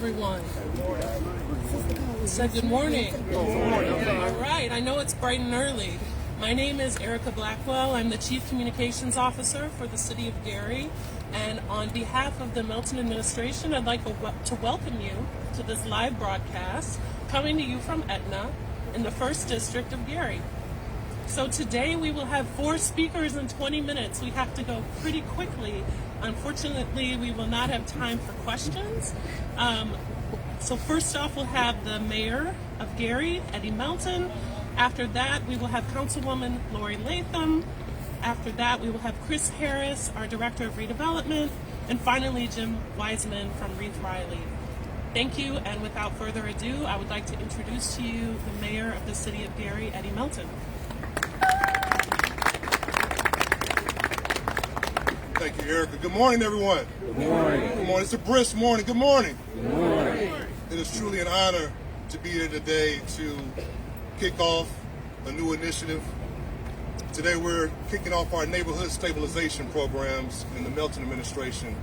everyone. Said good morning. All right, I know it's bright and early. My name is Erica Blackwell. I'm the Chief Communications Officer for the City of Gary. And on behalf of the Milton administration, I'd like to welcome you to this live broadcast coming to you from Aetna in the 1st District of Gary. So today we will have 4 speakers in 20 minutes. We have to go pretty quickly. Unfortunately, we will not have time for questions. So first off, we'll have the Mayor of Gary, Eddie Melton. After that, we will have Councilwoman Lori Latham. After that, we will have Chris Harris, our Director of Redevelopment. And finally, Jim Wiseman from Reith Riley. Thank you, and without further ado, I would like to introduce to you the Mayor of the City of Gary, Eddie Melton. Thank you, Erica. Good morning, everyone. Good morning. Good morning. It's a brisk morning. Good morning. Good morning. It is truly an honor to be here today to kick off a new initiative. Today we're kicking off our neighborhood stabilization programs in the Melton administration.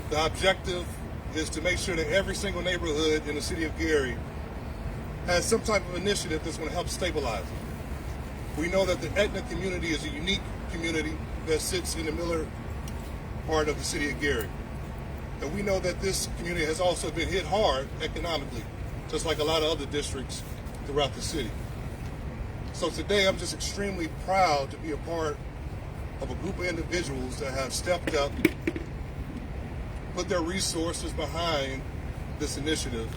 The objective is to make sure that every single neighborhood in the city of Gary has some type of initiative that's going to help stabilize it. We know that the Aetna community is a unique community that sits in the Miller part of the city of Gary. And we know that this community has also been hit hard economically, just like a lot of other districts throughout the city. So today I'm just extremely proud to be a part of a group of individuals that have stepped up, put their resources behind this initiative,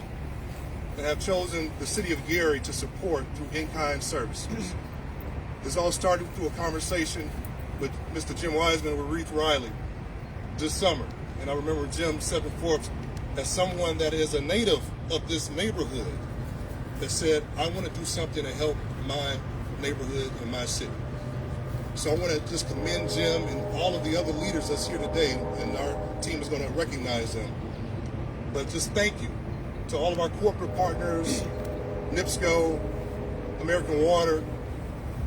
and have chosen the city of Gary to support through in-kind services. This all started through a conversation with Mr. Jim Wiseman with Reith Riley this summer. And I remember Jim stepping forth as someone that is a native of this neighborhood that said, I want to do something to help my neighborhood and my city. So I want to just commend Jim and all of the other leaders that's here today, and our team is going to recognize them. But just thank you to all of our corporate partners, NIPSCO, American Water.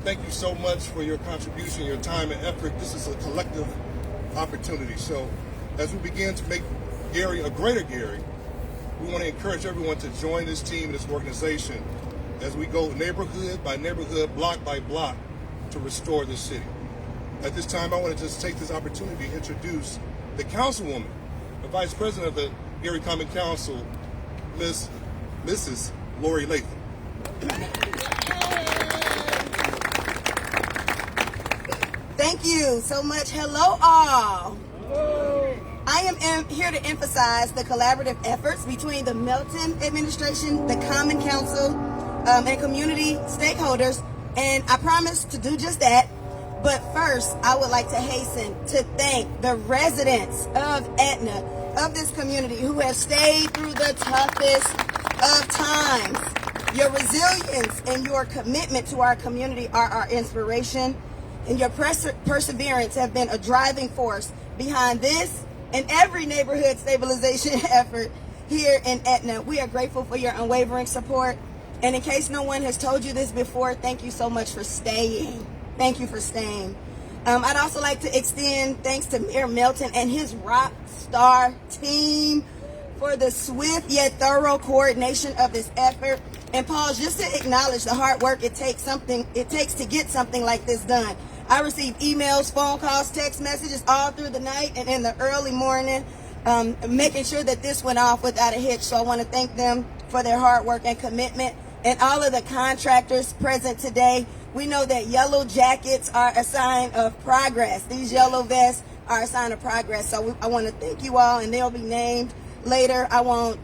Thank you so much for your contribution, your time and effort. This is a collective opportunity. So as we begin to make Gary a greater Gary, we want to encourage everyone to join this team, this organization, as we go neighborhood by neighborhood, block by block, to restore this city. At this time, I want to just take this opportunity to introduce the councilwoman, the vice president of the Gary Common Council, Mrs. Lori Latham. Thank you so much. Hello, all. I am here to emphasize the collaborative efforts between the Melton administration, the Common Council, and community stakeholders, and I promise to do just that. But first, I would like to hasten to thank the residents of Aetna, of this community, who have stayed through the toughest of times. Your resilience and your commitment to our community are our inspiration, and your perseverance have been a driving force behind this and every neighborhood stabilization effort here in Aetna. We are grateful for your unwavering support. And in case no one has told you this before, thank you so much for staying. Thank you for staying. I'd also like to extend thanks to Mayor Melton and his rock star team for the swift yet thorough coordination of this effort. And pause just to acknowledge the hard work it takes to get something like this done. I received emails, phone calls, text messages all through the night and in the early morning, making sure that this went off without a hitch. So I want to thank them for their hard work and commitment. And all of the contractors present today, we know that yellow jackets are a sign of progress. These yellow vests are a sign of progress. So I want to thank you all, and they'll be named later. I won't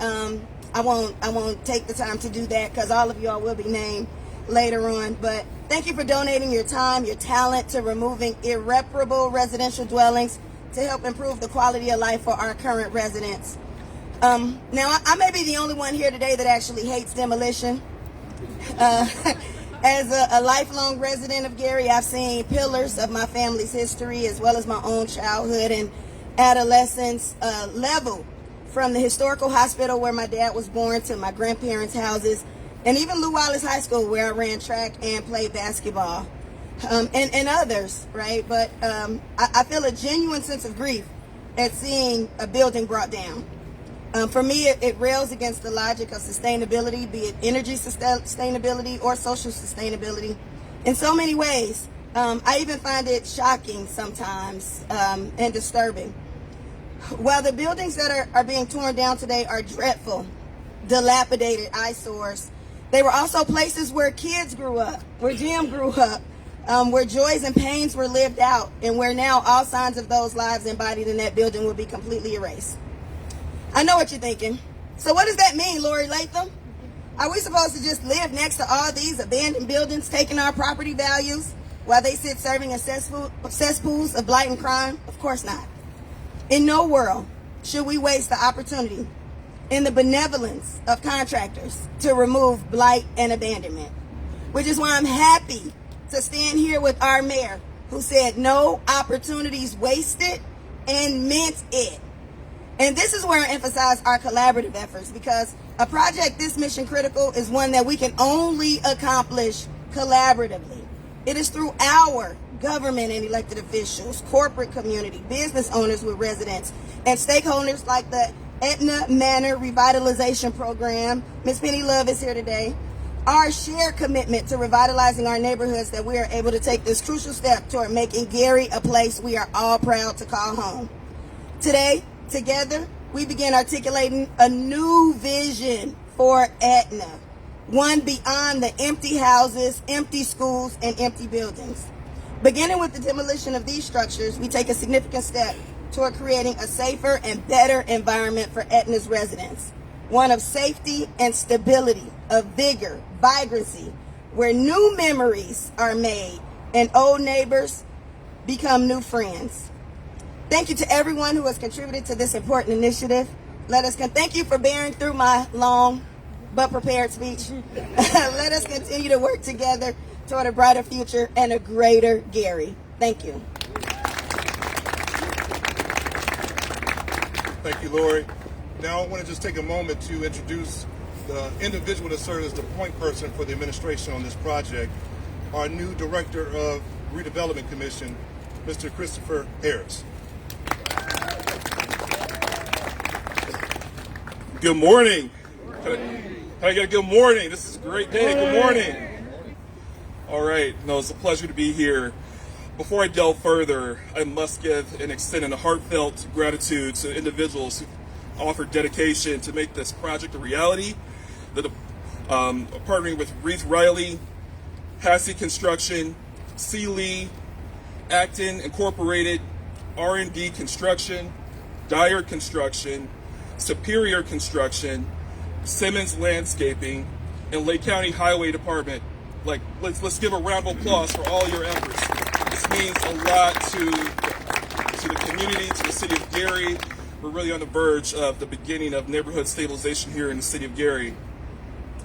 take the time to do that because all of y'all will be named later on. But thank you for donating your time, your talent to removing irreparable residential dwellings to help improve the quality of life for our current residents. Now, I may be the only one here today that actually hates demolition. As a lifelong resident of Gary, I've seen pillars of my family's history as well as my own childhood and adolescence level, from the historical hospital where my dad was born to my grandparents' houses, and even Lew Wallace High School where I ran track and played basketball, and others, right? But I feel a genuine sense of grief at seeing a building brought down. For me, it rails against the logic of sustainability, be it energy sustainability or social sustainability, in so many ways. I even find it shocking sometimes and disturbing. While the buildings that are being torn down today are dreadful, dilapidated eyesores, they were also places where kids grew up, where Jim grew up, where joys and pains were lived out, and where now all signs of those lives embodied in that building will be completely erased. I know what you're thinking. So what does that mean, Lori Latham? Are we supposed to just live next to all these abandoned buildings, taking our property values, while they sit serving as cesspools of blight and crime? Of course not. In no world should we waste the opportunity in the benevolence of contractors to remove blight and abandonment, which is why I'm happy to stand here with our mayor, who said no opportunities wasted and meant it. And this is where I emphasize our collaborative efforts, because a project this mission critical is one that we can only accomplish collaboratively. It is through our government and elected officials, corporate community, business owners with residents, and stakeholders like the Aetna Manor Revitalization Program. Ms. Penny Love is here today. Our shared commitment to revitalizing our neighborhoods, that we are able to take this crucial step toward making Gary a place we are all proud to call home. Today, together, we begin articulating a new vision for Aetna, one beyond the empty houses, empty schools, and empty buildings. Beginning with the demolition of these structures, we take a significant step toward creating a safer and better environment for Aetna's residents, one of safety and stability, of vigor, vibrancy, where new memories are made and old neighbors become new friends. Thank you to everyone who has contributed to this important initiative. Thank you for bearing through my long but prepared speech. Let us continue to work together toward a brighter future and a greater Gary. Thank you. Thank you, Lori. Now I want to just take a moment to introduce the individual that serves as the point person for the administration on this project, our new Director of Redevelopment Commission, Mr. Christopher Harris. Good morning. Can I get a good morning? This is a great day. Good morning. All right. No, it's a pleasure to be here. Before I delve further, I must give and extend a heartfelt gratitude to individuals who offered dedication to make this project a reality. Partnering with Reith Riley, Hassey Construction, C. Lee, Acton Incorporated, R&D Construction, Dyer Construction, Superior Construction, Simmons Landscaping, and Lake County Highway Department. Let's give a round of applause for all your efforts. This means a lot to the community, to the city of Gary. We're really on the verge of the beginning of neighborhood stabilization here in the city of Gary.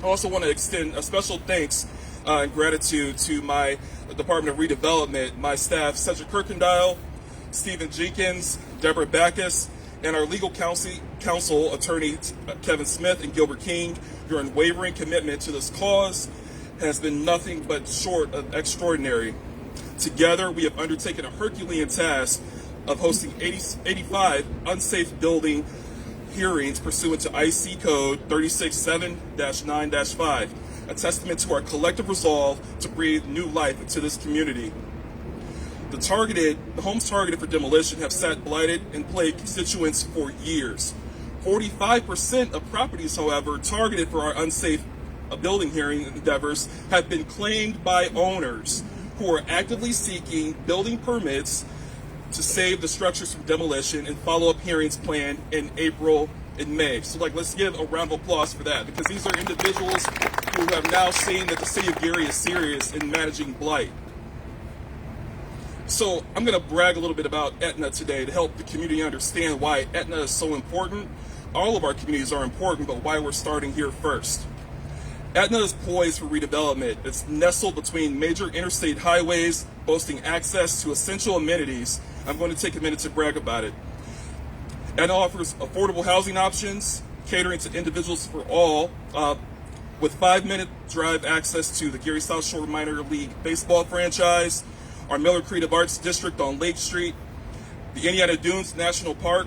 I also want to extend a special thanks and gratitude to my Department of Redevelopment, my staff, Cedric Kirkendile, Stephen Jenkins, Deborah Backus, and our legal counsel attorneys Kevin Smith and Gilbert King. Your unwavering commitment to this cause has been nothing but short of extraordinary. Together, we have undertaken a Herculean task of hosting 85 unsafe building hearings pursuant to IC Code 367-9-5, a testament to our collective resolve to breathe new life into this community. The homes targeted for demolition have sat blighted and plagued constituents for years. 45% of properties, however, targeted for our unsafe building hearing endeavors have been claimed by owners who are actively seeking building permits to save the structures from demolition, and follow-up hearings planned in April and May. So let's give a round of applause for that, because these are individuals who have now seen that the city of Gary is serious in managing blight. So I'm going to brag a little bit about Aetna today to help the community understand why Aetna is so important. All of our communities are important, but why we're starting here first. Aetna is poised for redevelopment. It's nestled between major interstate highways, boasting access to essential amenities. I'm going to take a minute to brag about it. Aetna offers affordable housing options, catering to individuals for all, with 5-minute drive access to the Gary South Shore Minor League Baseball franchise, our Miller Creative Arts District on Lake Street, the Indiana Dunes National Park,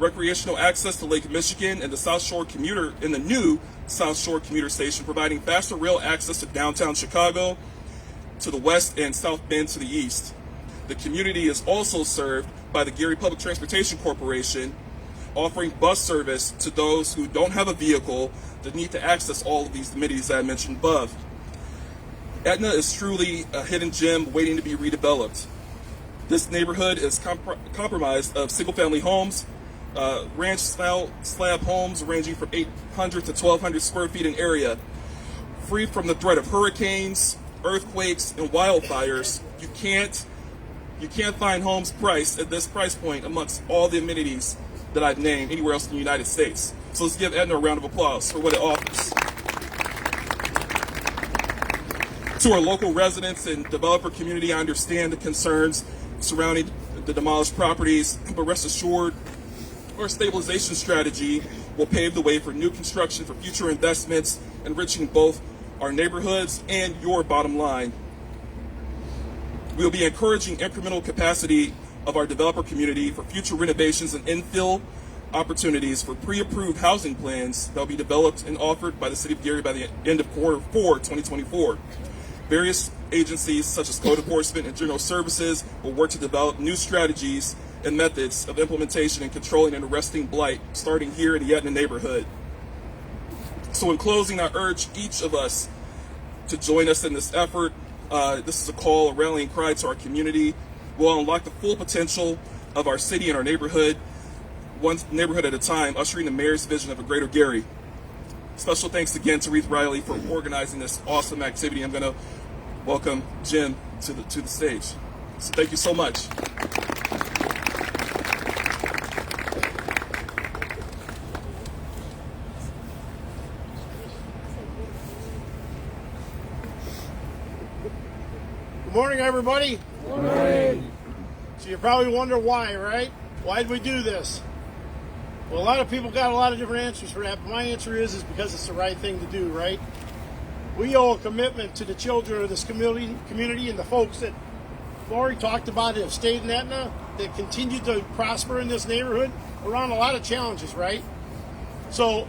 recreational access to Lake Michigan and the new South Shore commuter station, providing faster rail access to downtown Chicago, to the west, and South Bend to the east. The community is also served by the Gary Public Transportation Corporation, offering bus service to those who don't have a vehicle that need to access all of these amenities that I mentioned above. Aetna is truly a hidden gem waiting to be redeveloped. This neighborhood is comprised of single-family homes, ranch-style slab homes ranging from 800 to 1,200 square feet in area, free from the threat of hurricanes, earthquakes, and wildfires. You can't find homes priced at this price point amongst all the amenities that I've named anywhere else in the United States. So let's give Aetna a round of applause for what it offers. To our local residents and developer community, I understand the concerns surrounding the demolished properties, but rest assured, our stabilization strategy will pave the way for new construction for future investments, enriching both our neighborhoods and your bottom line. We will be encouraging incremental capacity of our developer community for future renovations and infill opportunities for pre-approved housing plans that will be developed and offered by the City of Gary by the end of quarter 4, 2024. Various agencies such as code enforcement and general services will work to develop new strategies and methods of implementation and controlling and arresting blight, starting here in the Aetna neighborhood. So in closing, I urge each of us to join us in this effort. This is a call, a rallying cry to our community. We'll unlock the full potential of our city and our neighborhood, one neighborhood at a time, ushering the mayor's vision of a greater Gary. Special thanks again to Reeve Riley for organizing this awesome activity. I'm going to welcome Jim to the stage. So thank you so much. Good morning, everybody. Good morning. So you probably wonder why, right? Why did we do this? Well, a lot of people got a lot of different answers for that, but my answer is because it's the right thing to do, right? We owe a commitment to the children of this community and the folks that Lori talked about that have stayed in Aetna, that continue to prosper in this neighborhood around a lot of challenges, right? So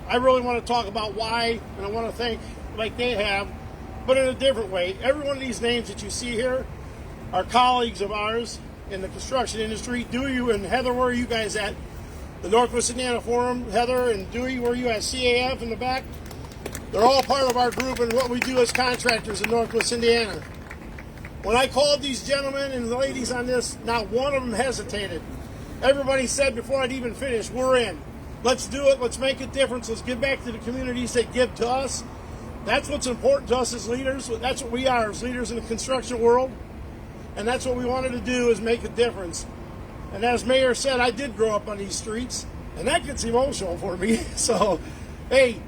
I really want to talk about why, and I want to thank, like they have, but in a different way. Every one of these names that you see here are colleagues of ours in the construction industry. Dewey and Heather, where are you guys at? The Northwest Indiana Forum. Heather and Dewey, where are you at? CAF in the back. They're all part of our group and what we do as contractors in Northwest Indiana. When I called these gentlemen and the ladies on this, not one of them hesitated. Everybody said before I'd even finish, we're in. Let's do it. Let's make a difference. Let's give back to the communities that give to us. That's what's important to us as leaders. That's what we are as leaders in the construction world. And that's what we wanted to do, is make a difference. And as Mayor said, I did grow up on these streets, and that gets emotional for me. So, hey,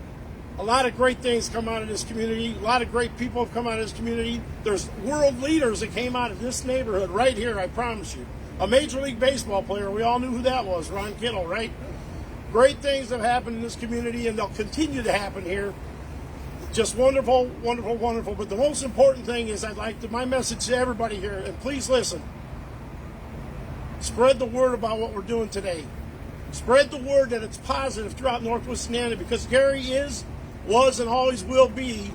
a lot of great things come out of this community. A lot of great people have come out of this community. There's world leaders that came out of this neighborhood right here, I promise you. A Major League Baseball player, we all knew who that was, Ron Kittle, right? Great things have happened in this community, and they'll continue to happen here. Just wonderful, wonderful, wonderful. But the most important thing is my message to everybody here, and please listen. Spread the word about what we're doing today. Spread the word that it's positive throughout Northwest Indiana, because Gary was, and always will be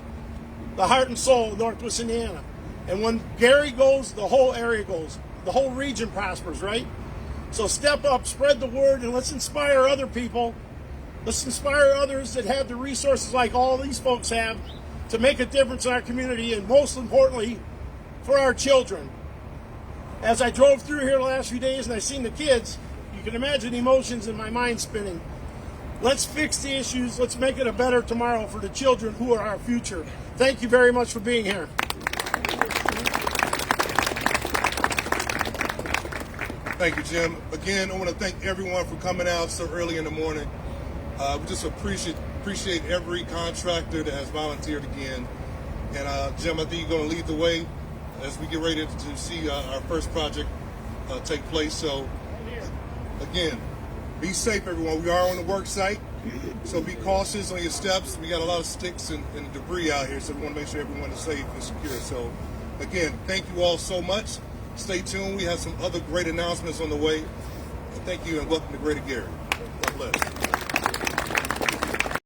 the heart and soul of Northwest Indiana. And when Gary goes, the whole area goes. The whole region prospers, right? So step up, spread the word, and let's inspire other people. Let's inspire others that have the resources like all these folks have to make a difference in our community, and most importantly, for our children. As I drove through here the last few days and I seen the kids, you can imagine the emotions in my mind spinning. Let's fix the issues. Let's make it a better tomorrow for the children who are our future. Thank you very much for being here. Thank you, Jim. Again, I want to thank everyone for coming out so early in the morning. We just appreciate every contractor that has volunteered again. And Jim, I think you're going to lead the way as we get ready to see our first project take place. So, again, be safe, everyone. We are on the work site, so be cautious on your steps. We got a lot of sticks and debris out here, so we want to make sure everyone is safe and secure. So, again, thank you all so much. Stay tuned. We have some other great announcements on the way. Thank you and welcome to Greater Gary.